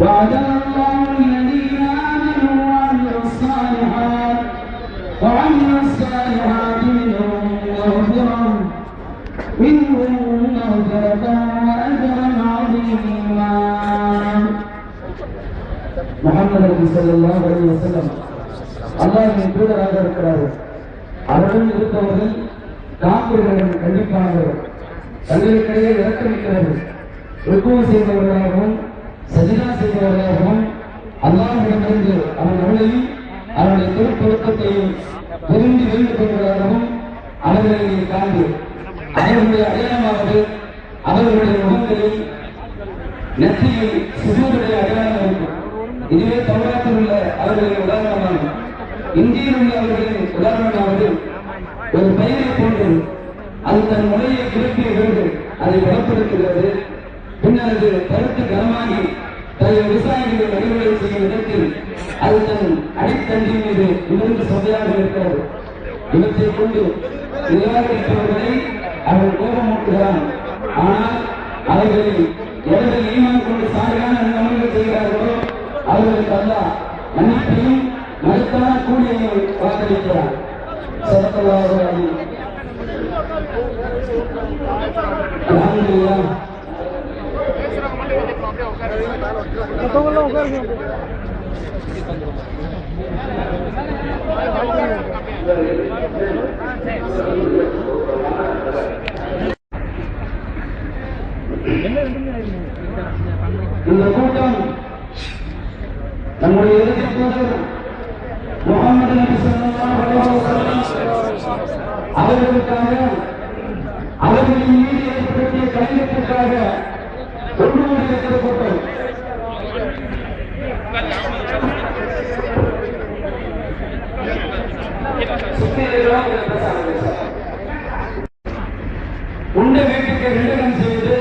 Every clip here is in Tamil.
وعد الله الذين آمنوا وعملوا الصالحات منهم مغفرة وأجرا عظيما. محمد صلى الله عليه وسلم அல்லாஹ்வின் தூதராக இருக்கிறார்கள். அவர்கள் இருப்பவர்கள் காப்பீடுகளின் கண்டிப்பானவர்கள், தங்களுக்கிடையே இறக்கமிக்கிறார்கள், ருக்கு செய்பவர்களாகவும் சஜிதா செய்பவர்களாகவும் அல்லாஹ்விடமிருந்து அவன் அருளையும் அவருடைய திருப்பொருத்தத்தையும் விரும்பி வேண்டுபவர்களாகவும் அவர்களை காண்பு. அவர்களுடைய அடையாளமாவது அவர்களுடைய முகங்களில் நெற்றியில் சுஜூதுடைய அடையாளம் இருக்கும். இதுவே தௌராத்தில் உள்ள அவர்களின் உதாரணமாகும். இந்தியில் உள்ள அவர்களின் உதாரணமாவது ஒரு பயிரை போன்று அது தன் முறையை திருப்பிய வேண்டு அதை வளப்படுத்துகிறது. பின்னர் அது கருத்து கனமாகி தன் விவசாயிகளை வழிமுறை செய்யும் இடத்தில் அது தன் அடித்தண்டின் மீது இருந்து சொதையாக இருக்கிறது. இவற்றை கொண்டு நிராகரிப்பவர்களை அவன் கோபமூட்டுகிறான். ஆனால் அவர்களை எவர்கள் ஈமான் கொண்டு சாலையான அமல்கள் செய்கிறார்களோ அவர்களுக்கு அல்லாஹ் மன்னிப்பையும் மகத்தான கூலியையும் வாக்களிக்கிறார். இந்த கூட்டம் நம்முடைய இறுதி தூதர் முஹம்மது நபி ஸல்லல்லாஹு அலைஹி வஸல்லம் அவர்களுக்காக அவர்களின் மீது ஏற்படுத்திய கடிதத்திற்காக ஒன்று கூடியிருக்கிற கூட்டம். உண்ட வீட்டுக்கு ரெண்டகம் செய்து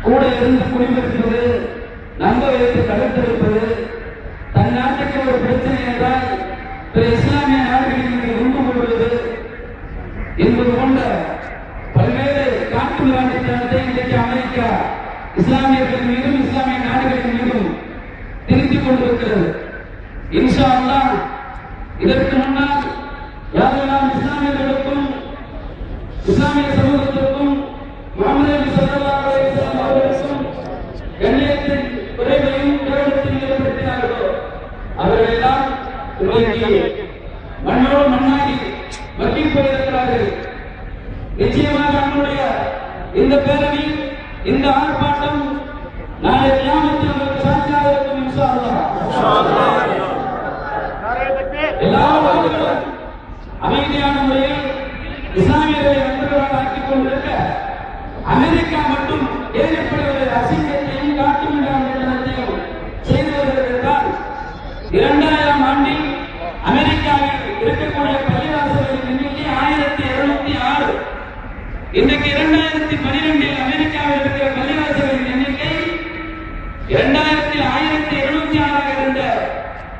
கூட இருந்து குடிமதிப்பது, நம்ப வைத்து தடுத்திருப்பது, தன் நாட்டுக்கு ஒரு பிரச்சனை என்றால் பிற இஸ்லாமிய நாடுகளின் மீது உண்டு கொள்வது என்பது போன்ற பல்வேறு காட்டு மிராண்டித்தனத்தை இன்றைக்கு அமெரிக்கா இஸ்லாமியர்கள் மீதும் இஸ்லாமிய நாடுகளின் மீதும் திருத்திக் கொண்டிருக்கிறது. இன்ஷா அல்லாஹ் இதற்கு முன்னால் யாரெல்லாம் இஸ்லாமியர்களுக்கும் இஸ்லாமிய சமூகத்திற்கும் முஹம்மது நபி ஸல்லல்லாஹு அலைஹி வஸல்லம் அவர்களுக்கும் கண்ணியத்தின் குறைவையும் கேவலத்தையும் ஏற்படுத்தினார்களோ அவர்களெல்லாம் இன்றைக்கு மண்ணோடு மண்ணாகி மக்கி போயிருக்கிறார்கள். நிச்சயமாக நம்முடைய இந்த பேரணி, இந்த ஆர்ப்பாட்டம் நாளை கியாமத்தில் நமக்கு சாட்சியாக இருக்கும். இன்ஷா அல்லாஹ் எல்லா வாக்குகளும் அமைதியான முறையில் இஸ்லாமியர்களை நண்பர்களாக ஆக்கிக் கொண்டிருக்க அமெரிக்கா மட்டும் ஏற்பட ஒரு அசிங்கத்தையும் காட்டுமிடாமையும் செய்து வருகிறது என்றால் 2000 ஆண்டில் அமெரிக்காவில் இருக்கக்கூடிய பள்ளிவாசல்களின் எண்ணிக்கை 1706. இன்றைக்கு 2012 அமெரிக்காவில் இருக்கிற பள்ளிவாசல்களின் எண்ணிக்கை 1706 இருந்த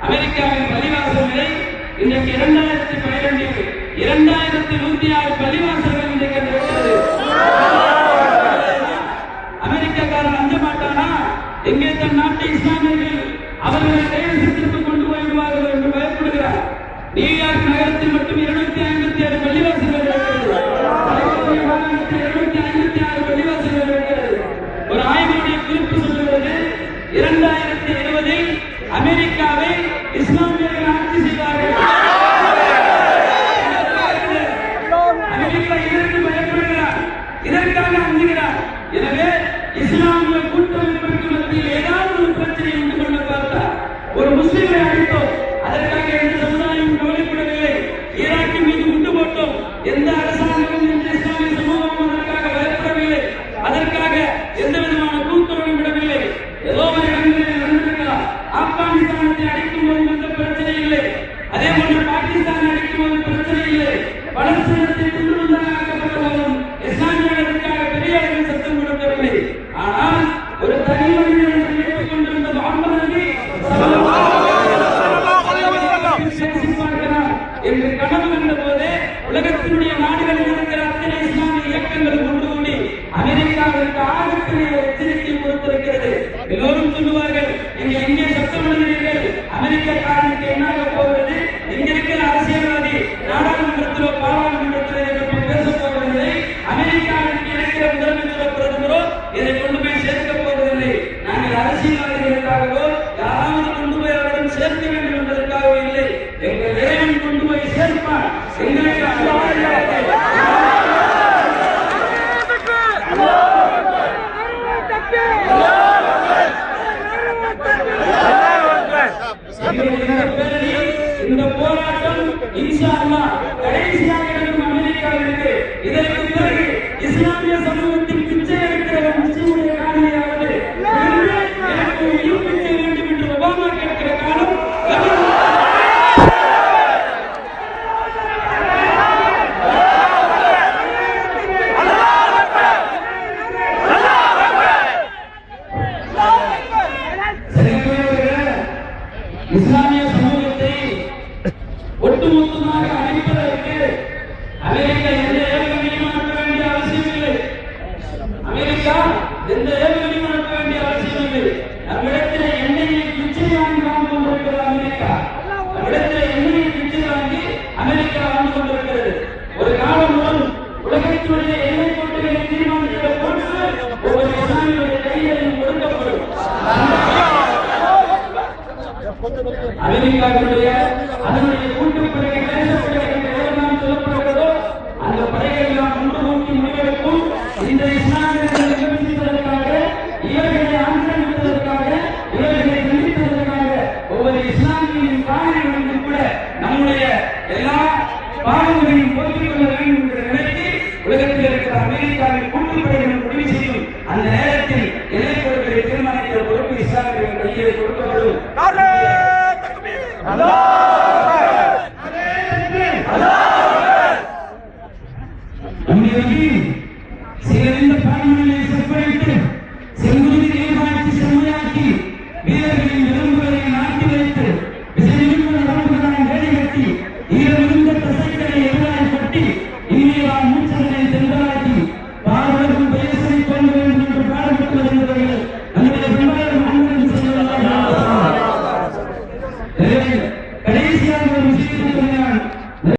அமெரிக்காவின் பள்ளிவாசல்களை இன்றைக்கு 2012 2106 பள்ளிவாசல்கள் இன்றைக்கு இருக்கிறது. அமெரிக்காக்காரன் அஞ்ச மாட்டானா? எங்கே தன் நாட்டை இஸ்லாமியர்கள் அவர்களை கைவசத்திற்கு கொண்டு போய்விடுவார்கள் என்று பயப்படுகிறார். நியூயார்க் நகரத்தில் மட்டும் 257 பள்ளிவாசல்கள் இருக்கிறது. 256 பள்ளிவாசல்கள் இருக்கிறது. ஒரு ஆய்வுடைய குறிப்பு சொல்லுகிறது 2020 அமெரிக்காவை இஸ்லாமியர்கள் ஆட்சி செய்தார்கள். அமெரிக்கா இதற்கு பயப்படுகிறார், இதற்காக அஞ்சுகிறார். எனவே இஸ்லாமிய கூட்டமைப்பிற்கு மத்தியில் ஏதாவது ஒரு பிரச்சனை உண்டு கொண்டு பார்த்தார். ஒரு முஸ்லிமை அடித்தோம், அதற்காக எந்த சமுதாயமும் கவலைப்படவில்லை. ஈராக்கின் மீது குண்டு போட்டோம், எந்த அரசாங்கமும் எந்த இஸ்லாமிய சமூகமும் அதற்காக பயப்படவில்லை. அதற்காக எந்த விதமான கூட்டுறவும் விடவில்லை. ஏதோ ஒரு இடங்களில் நடந்திருக்கலாம். ஆப்கானிஸ்தானத்தை அடிக்கும் போது எந்த பிரச்சனை இல்லை. அதே போன்று பாகிஸ்தானை அடிக்கும் போது பிரச்சனை இல்லை. பலஸ்தீனத்தை துண்டுதாக ஆக்கப்பட்ட போதும் இஸ்லாமியர்களுக்காக பெரிய அளவில் சத்தம் கொடுக்கவில்லை. ஆனால் ஒரு தனி மனிதன் நினைத்துக் கொண்டிருந்த முஹம்மது நபி என்று கனவு கண்ட போதே உலகத்தினுடைய நாடுகளில் இருக்கிற அத்தனை இஸ்லாமிய இயக்கங்கள் கொண்டு கூடி அமெரிக்காவிற்கு ஆகத்திலே எச்சரிக்கை கொடுத்திருக்கிறது. எல்லோரும் சொல்லுவார்கள், எங்கே சத்தம் எழுதுகிறீர்கள், அமெரிக்காக்காரனுக்கு என்னாக போகிறது, எங்க இருக்கிற அரசியல்வாதி நாடாளுமன்றத்திலோ பாராளுமன்றத்திலோ பேச போவதில்லை, அமெரிக்காவிற்கு இருக்கிற முதலமைச்சரோ பிரதமரோ இதை கொண்டு போய் சேர்க்க போவதில்லை. நாங்கள் அரசியல்வாதிகளுக்காகவோ யாராவது கொண்டு போய் அவரிடம் சேர்க்க வேண்டும் என்பதற்காகவோ இல்லை. எங்கள் இறைவன் கொண்டு போய் சேர்ப்பான். எங்களுக்கு இந்த போராட்டம் இன்ஷா அல்லாஹ் கடைசியாக இருக்கும் அமெரிக்காவிற்கு. இதற்கு பிறகு இஸ்லாமிய சமூகத்தின் பிச்சை எடுக்கிற முஸ்லிமுடைய காலையாவது எனக்கு உயிர் பிச்சை வேண்டும் என்று ஒபாமா கேட்கிற காலம் இஸ்லாமிய சமூகத்தை ஒட்டுமொத்தமாக அழிப்பதற்கு அமெரிக்கா எந்த ஏவுகணையும் அனுப்ப வேண்டிய அவசியம் இல்லை. அமெரிக்கா எந்த ஏவுகணையும் அனுப்ப வேண்டிய அவசியம் இல்லை. நம்மிடத்தில் எண்ணெயை பிச்சை வாங்கி வாழ்ந்து கொண்டிருக்கிறது அமெரிக்கா. நம்மிடத்தில் எண்ணெயை பிச்சை வாங்கி அமெரிக்கா வாழ்ந்து கொண்டிருக்கிறது. ஒரு காலம் முதல் உலகத்தினுடைய எண்ணெய் போட்டிகளை தீர்மானிக்கிற பொறுப்பு ஒவ்வொரு இஸ்லாமியுடைய கையிலும் கொடுக்கப்படும். அமெரிக்காவுடைய அதனுடைய கூட்டுப்படையை பேசப்படும் சொல்லப்படுகிறதோ அந்த படைகள் எல்லாம் ஒன்று நோக்கி முடிவெடுக்கும். இந்த இஸ்லாமியர்களை விமர்சிப்பதற்காக, இவர்களை ஆக்கிரமிப்பதற்காக, இவர்களை கண்டிப்பதற்காக ஒவ்வொரு இஸ்லாமியின் காரணங்களும் கூட நம்முடைய எல்லா பாவங்களையும் போக்கிக் கொள்ள வேண்டும் என்ற நிலைக்கு உலகத்தில் இருக்கிற அமெரிக்காவின் கூட்டுப்படைகள் முடிவு செய்யும். அந்த நேரத்தில் எல்லைக்கோடுகளை தீர்மானிக்கிற பொறுப்பு இஸ்லாமியர்கள் கையில் கொடுக்கப்படும். நம்முடைய